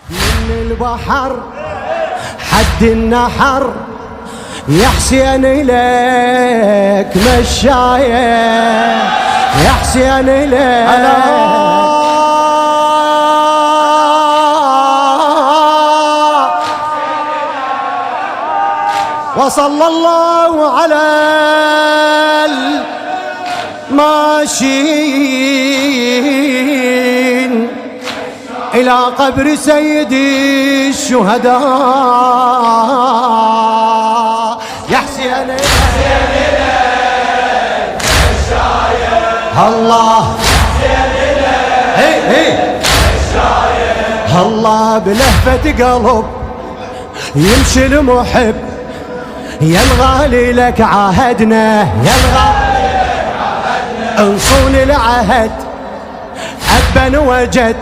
من البحر حد النحر يا حسين إليك مشاية، يا حسين إليك وصلى الله على الماشين إلى قبر سيدي الشهداء. يا حسين الله الله بلهفة قلب يمشي المحب، يا الغالي لك عاهدنا، يا الغالي لك عاهدنا انصون العهد أبا وجد،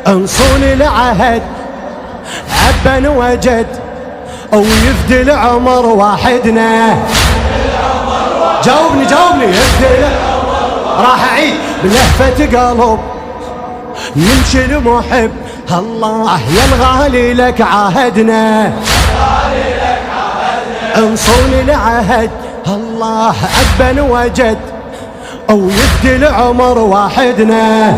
انصون العهد أبا وجد ويفدي العمر واحدنا. جاوبني يفدي راح أعيد بلهفة قلب يمشي المحب، الله يا الغالي لك عاهدنا، انصون العهد الله أبا وجد ويفدي العمر واحدنا.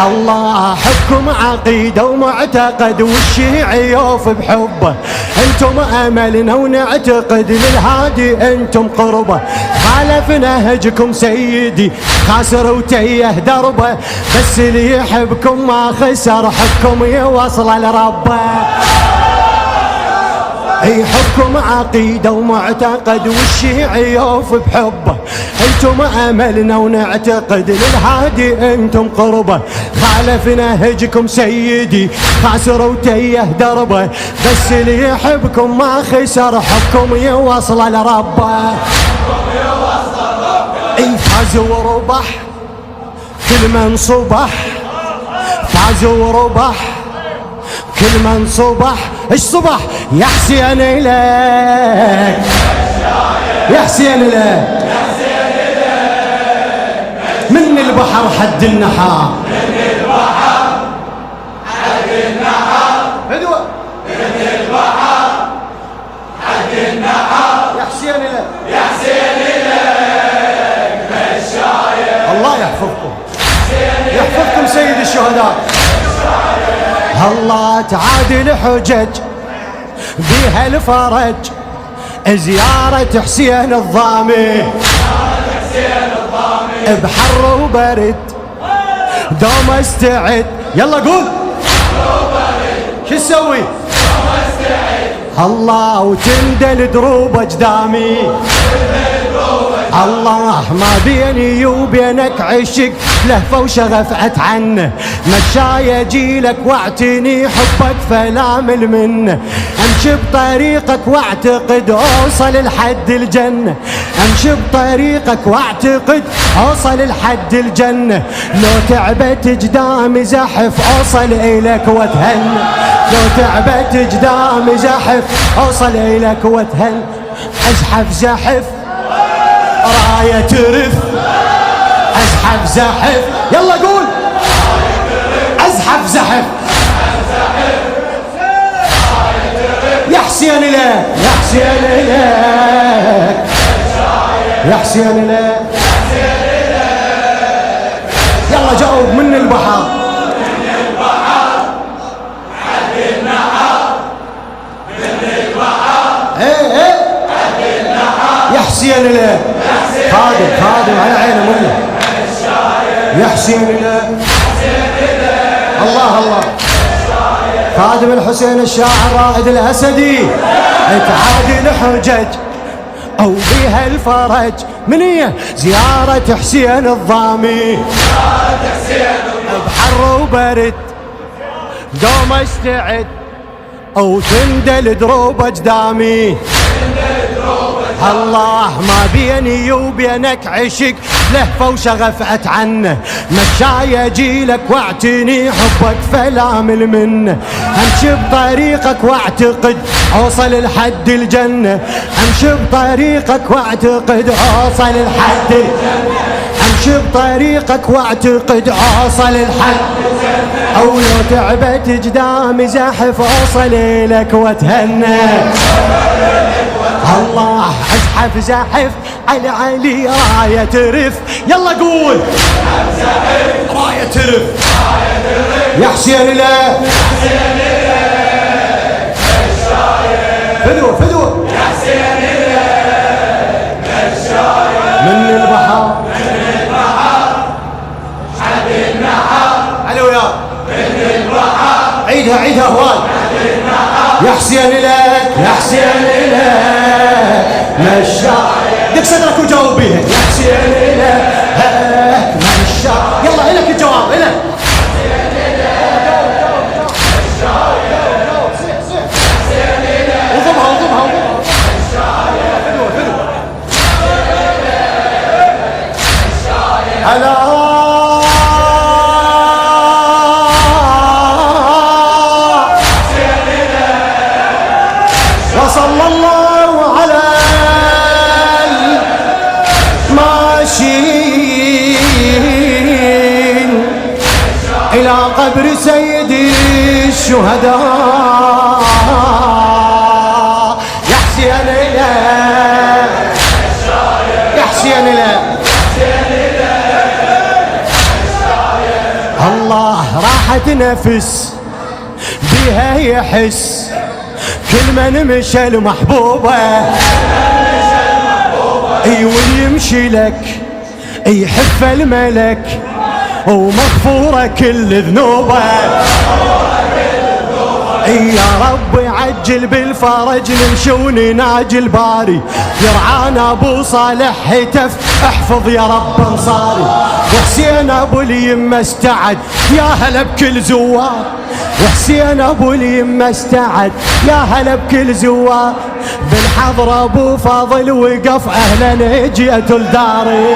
الله حبكم عقيدة ومعتقد والشيعي يوف بحبه، انتم املنا ونعتقد للهادي انتم قربه، خالف نهجكم سيدي خاسر وتيه دربه، بس اللي يحبكم ما خسر حبكم يوصل لربه. اي حبكم عقيدة ومعتقد والشيعي يوف بحبه، انتم املنا ونعتقد للهادي انتم قربه، خالف نهجكم سيدي خاسر وتيه دربه، بس اللي يحبكم ما خسر حبكم يوصل لربه. اي فاز وربح كل من صبح، فاز وربح كل من صبح. ايش صبح؟ يا حسين إليك، يا حسين إليك من البحر حد النحار، من البحر حد النحار، هدوء من البحر حد النحار، يا حسين إليك، يا حسين إليك مشاية. الله يحفظكم، يحفظكم سيد الشهداء. الله تعادل حجج بها الفرج، زيارة حسين الضامي بحر وبرد دوم استعد. يلا قول شو تسوي؟ الله وتندل دروب اجدامي، الله ما بيني وبينك عشق لهفة وشغف اتعنه، مشاي اجيلك واعتني حبك فلا مل منه، امشي بطريقك واعتقد اوصل لحد الجنة، امشي بطريقك واعتقد اوصل لحد الجنة، لو تعبت قدامي زحف اوصل اليك واتهنى، لو تعبت قدامي زحف اوصل اليك واتهنى، ازحف زحف راية ترف، ازحف زحف. يلا قول ازحف زحف، يا حسين إليك، يا حسين إليك، يا حسين إليك. يلا جاوب من البحر، من البحر حد النحر، من البحر ايه حد النحر، يا حسين إليك. خادم على عينه منه، يا حسين إليك. الله الله خادم الحسين الشاعر رائد الأسدي، تعادل حجج أو بها الفرج، من هي زيارة حسين الضامي، بحر وبرد دوم استعد أو تندل دروب أجدامي، الله ما بيني وبينك عشق لهفة وشغف اتعنه، مشاي اجيلك واعتني حبك فلا مل منه، امشي بطريقك واعتقد اوصل لحد الجنة، امشي بطريقك واعتقد اوصل لحد الجنة، امشي بطريقك واعتقد اوصل لحد الجنة، او لو تعبت قدامي زحف اوصل لك واتهنى. الله ازحف زحف على علي راية ترف. يلا قول راية ترف يا حسين لا فدوة فدوة يا حسين من البحر حد النحر. علي وياك من البحر. عيدها عيدها هواي. يا حسين لك يا حسين لك مشاية. دق صدرك وجاوب بيها. يا حسين لك مشاية. يلا إلك الجواب إلك. وضمها وضمها هلا وصلى الله على الماشين إلى قبر سيدي الشهداء. يا حسين يا حسين الله راحت نفس بها يحس كل من مشى المحبوبة. اي ويمشي لك يحف الملك ومغفورة كل ذنوبه. يا رب عجل بالفرج نمشي ونناجي الباري. يرعانا ابو صالح هتف احفظ يا رب انصاري. وحسين ابو اليمه استعد يا هلا بكل زوار. وحسين ابو اليمه استعد يا هلا بكل زوار. بالحضره ابو فاضل وقف اهلا جيت لداري.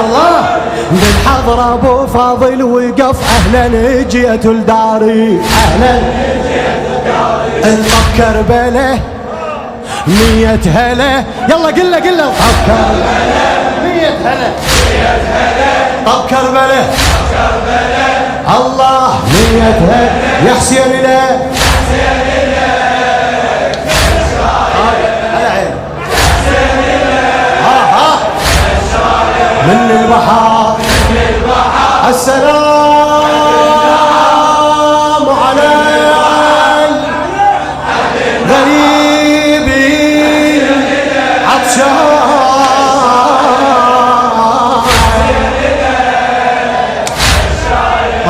الله بالحضره ابو فاضل وقف اهلا جيت لداري. اهلا الطب كربله 100 هلا. يلا قل له قل له طب كربله 100 هلا. طب كربله الله 100 هلا. يا حسين لا من البحر السلام على غريبي عطشان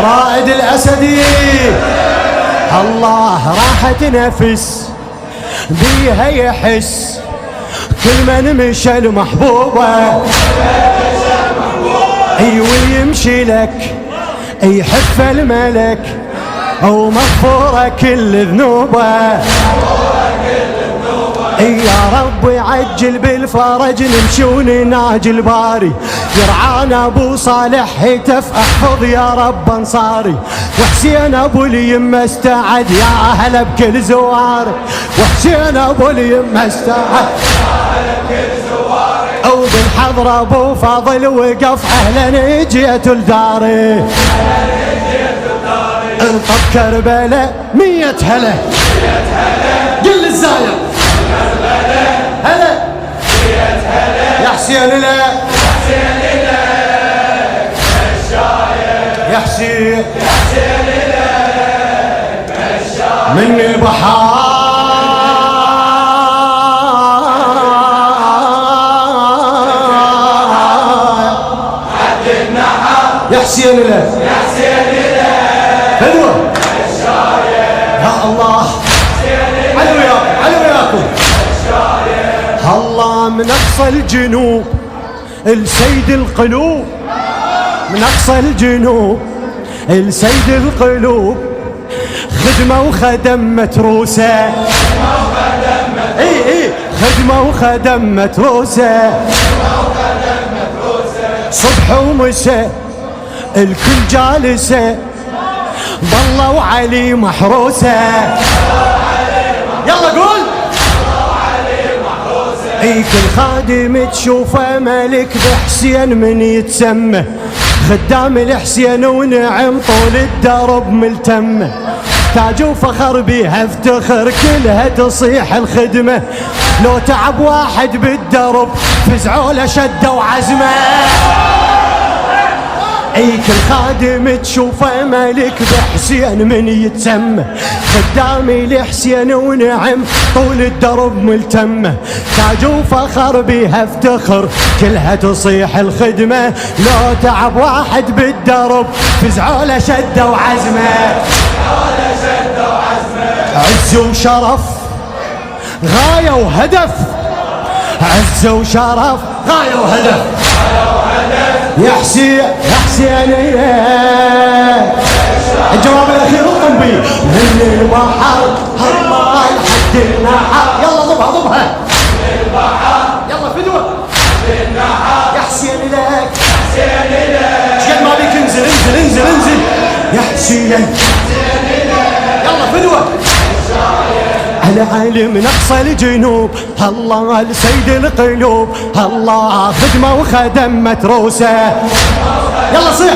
رائد الأسدي. الله راحت نفس بيها يحس كل من مشى المحبوبة. اي ويمشي لك يحف الملك ومغفورة كل ذنوبه. يا رب عجل بالفرج نمشي ونناجي الباري. يرعانا ابو صالح هتف احفظ يا رب انصاري. وحسين ابو اليمه استعد يا هلا بكل زوار. وحسين ابو اليمه استعد او بالحضره ابو فاضل وقف اهلا جيت لداري. انطب كربله 100 هلا. قل الزاير هلا يا حسين لا يا حسين من البحر يا حسين لا يا حسين لا حلوة يا الله. علي وياكم علي وياكم. الله من اقصى الجنوب السيد القلوب. من اقصى الجنوب السيد القلوب. خدمة وخدم متروسة. اي خدمة وخدم متروسة. صبح ومساء الكل جالسة. ضلوا علي محروسة. يلا قول اي كل خادم تشوفه ملك بحسين من يتسمى. خدام الحسين ونعم طول الدرب ملتمه، تاج وفخر بيها افتخر كلها تصيح الخدمة. لو تعب واحد بالدرب فزعوا له شده وعزمه. اي كل خادم تشوفه ملك بحسين من يتسمى، خدامي لحسين ونعم طول الدرب ملتمه، تاج وفخر بيها افتخر كلها تصيح الخدمة. لو تعب واحد بالدرب فزعوا له شده وعزمه. عز وشرف غاية وهدف، عز وشرف غاية وهدف. يا حسين يا حسين الجواب الأخير الطنبي من البحر الله لحد النحر. يلا ضبها ضبها يلا فدوة يا حسين لك شقد ما بيك انزل انزل انزل انزل يا حسين يلا فدوة على علم نقص الجنوب الله لسيد القلوب الله خدمة وخدم متروسة. يلا صيح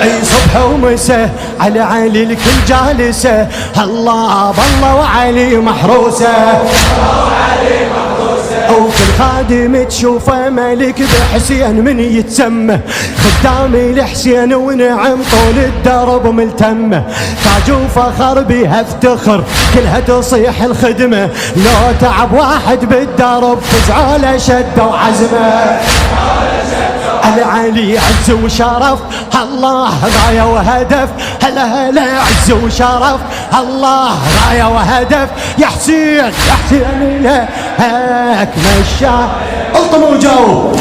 اي صبح ومساء على علي الكل جالسة الله بالله وعلي محروسة. وكل خادم تشوفه ملك بحسين من يتسمى، خدامي لحسين ونعم طول الدرب ملتمه، تاج وفخر بيها افتخر كلها تصيح الخدمة. لو تعب واحد بالدرب فزعوا له شده وعزمه. العلي عز وشرف الله غاية وهدف. هلا هلا عز وشرف الله غاية وهدف. يا حسين يا حسين لك مشى الطم وجاوب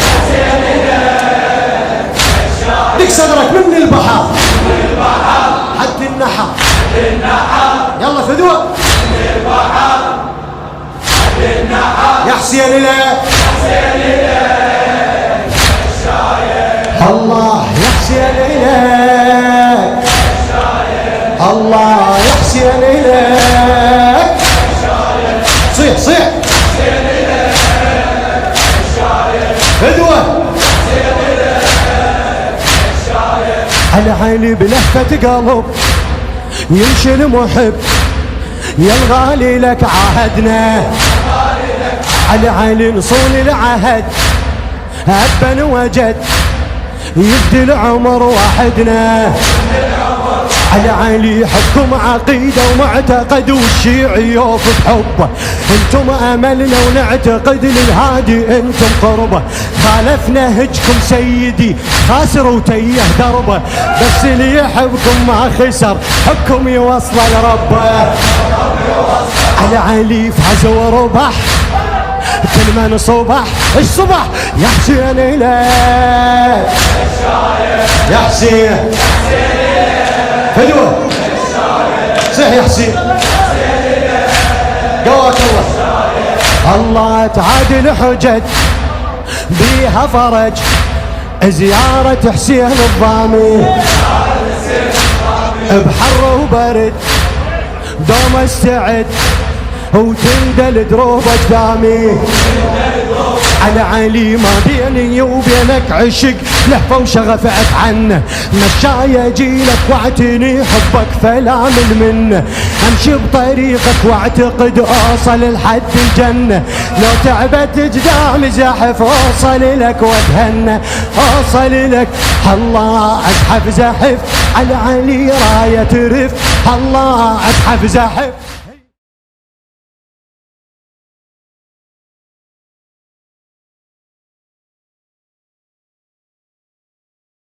ديك صدرك من البحر حد النحر. يلا فدوة يا حسين لك الله يا حسين إليك الله يا حسين إليك صيح صيح فدوة العلي بلهفة قلب يمشي المحب يا الغالي لك عهدنا. العلي نصون العهد هبا وجد يبدي العمر وحدنا. على علي حبكم عقيدة ومعتقد والشيعي يوقف بحبه، انتم املنا ونعتقد للهادي انتم قربه. خالفنا هجكم سيدي خاسر وتيه دربه، بس اللي يحبكم ما خسر حبكم يوصل لربه. على علي فاز وربح كل من صبح ايش صبح يا حسين إليك يا حسين فدوة صح يا حسين قواك الله. الله تعادل حجج بيها فرج زيارة حسين الضامي بحر وبرد دوم استعد وتندل دروب اجدامي. على علي ما بيني وبينك عشق لهفة وشغفت عنه، مشاي اجيلك واعتني حبك فلا من منه، امشي بطريقك واعتقد اوصل لحد الجنة. لو تعبت قدامي زحف اوصل لك واتهنى اوصل لك. الله ازحف زحف على علي راية رف الله ازحف زحف